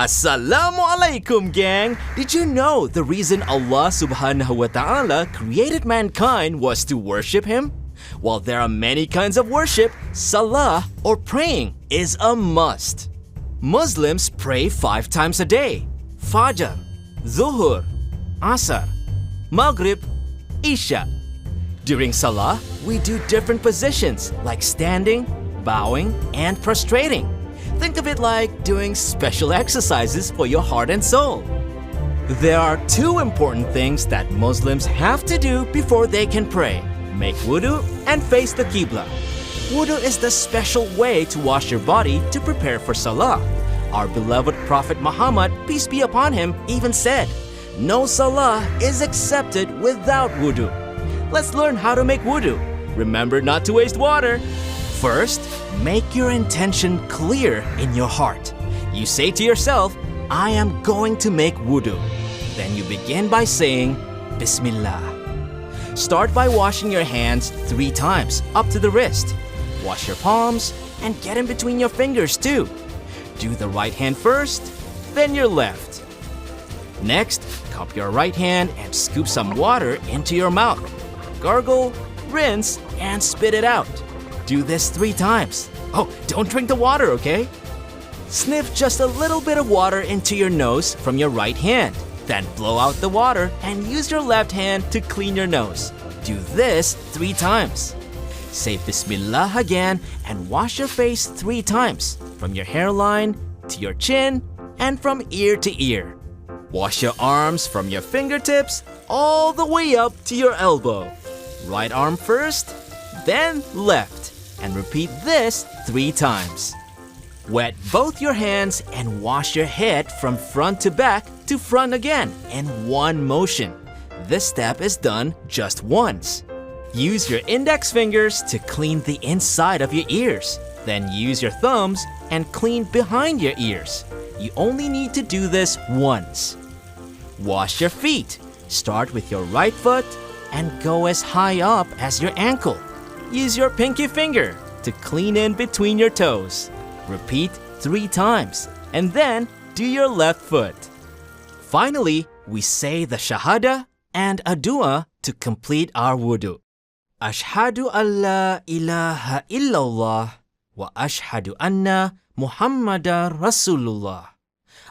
Assalamu alaikum, gang! Did you know the reason Allah subhanahu wa ta'ala created mankind was to worship Him? While there are many kinds of worship, Salah or praying is a must. Muslims pray 5 times a day: Fajr, Zuhur, Asr, Maghrib, Isha. During Salah, we do different positions like standing, bowing, and prostrating. Think of it like doing special exercises for your heart and soul. There are 2 important things that Muslims have to do before they can pray: make wudu and face the Qibla. Wudu is the special way to wash your body to prepare for Salah. Our beloved Prophet Muhammad, peace be upon him, even said, "No Salah is accepted without wudu." Let's learn how to make wudu. Remember not to waste water. First, make your intention clear in your heart. You say to yourself, "I am going to make wudu." Then you begin by saying, Bismillah. Start by washing your hands 3 times up to the wrist. Wash your palms and get in between your fingers too. Do the right hand first, then your left. Next, cup your right hand and scoop some water into your mouth. Gargle, rinse, and spit it out. Do this 3 times. Oh, don't drink the water, okay? Sniff just a little bit of water into your nose from your right hand. Then blow out the water and use your left hand to clean your nose. Do this 3 times. Say Bismillah again and wash your face 3 times, from your hairline to your chin and from ear to ear. Wash your arms from your fingertips all the way up to your elbow. Right arm first, then left, and repeat this 3 times. Wet both your hands and wash your head from front to back to front again in one motion. This step is done just once. Use your index fingers to clean the inside of your ears. Then use your thumbs and clean behind your ears. You only need to do this once. Wash your feet. Start with your right foot and go as high up as your ankle. Use your pinky finger to clean in between your toes. Repeat 3 times and then do your left foot. Finally, we say the Shahada and a dua to complete our wudu. Ashhadu an la ilaha illallah wa ashhadu anna Muhammadar Rasulullah.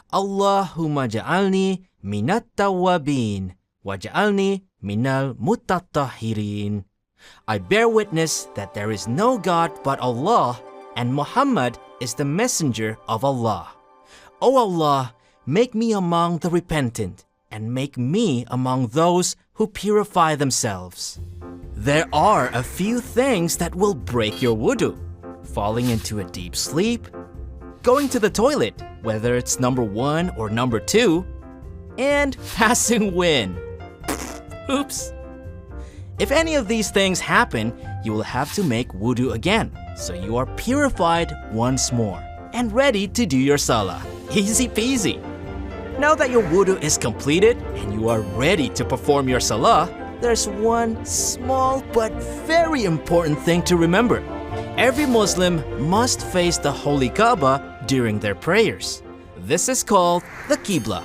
Allahumma ja'alni minat tawwabin wa ja'alni minal mutatahhirin. I bear witness that there is no God but Allah, and Muhammad is the messenger of Allah. O Allah, make me among the repentant, and make me among those who purify themselves. There are a few things that will break your wudu: falling into a deep sleep, going to the toilet, whether it's number 1 or number 2, and passing wind. Oops. If any of these things happen, you will have to make wudu again, so you are purified once more and ready to do your Salah. Easy peasy. Now that your wudu is completed and you are ready to perform your Salah, there's one small but very important thing to remember. Every Muslim must face the Holy Kaaba during their prayers. This is called the Qibla.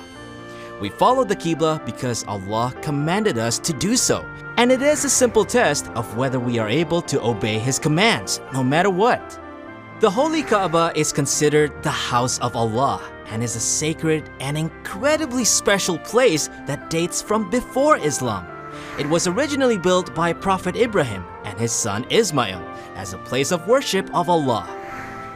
We follow the Qibla because Allah commanded us to do so, and it is a simple test of whether we are able to obey His commands, no matter what. The Holy Kaaba is considered the house of Allah and is a sacred and incredibly special place that dates from before Islam. It was originally built by Prophet Ibrahim and his son Ismail as a place of worship of Allah.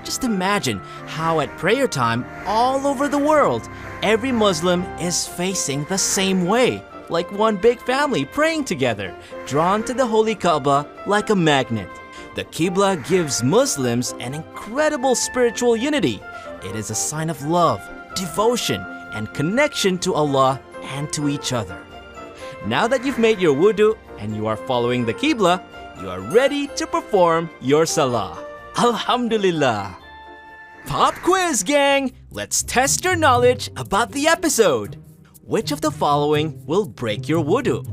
Just imagine how at prayer time all over the world, every Muslim is facing the same way, like one big family praying together, drawn to the Holy Kaaba like a magnet. The Qibla gives Muslims an incredible spiritual unity. It is a sign of love, devotion, and connection to Allah and to each other. Now that you've made your wudu and you are following the Qibla, you are ready to perform your Salah. Alhamdulillah. Pop quiz, gang! Let's test your knowledge about the episode. Which of the following will break your wudu?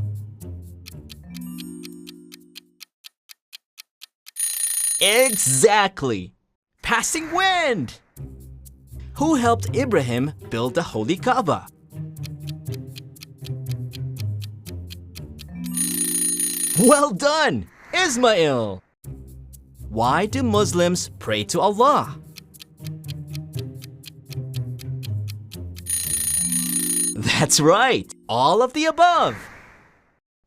Exactly! Passing wind! Who helped Ibrahim build the Holy Kaaba? Well done, Ismail! Why do Muslims pray to Allah? That's right, all of the above.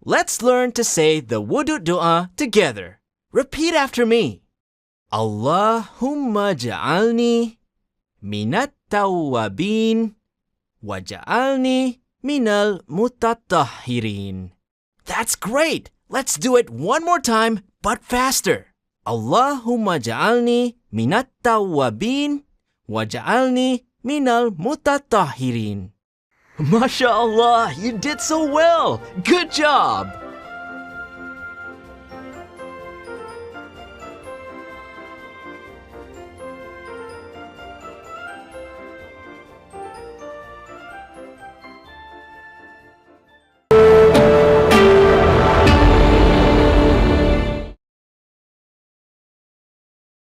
Let's learn to say the wudu dua together. Repeat after me. Allahumma ja'alni minat tawwabin wa ja'alni minal mutatahhirin. That's great. Let's do it one more time, but faster. Allahumma ja'alni minat tawwabin wa ja'alni minal mutatahhirin. MashaAllah, you did so well! Good job!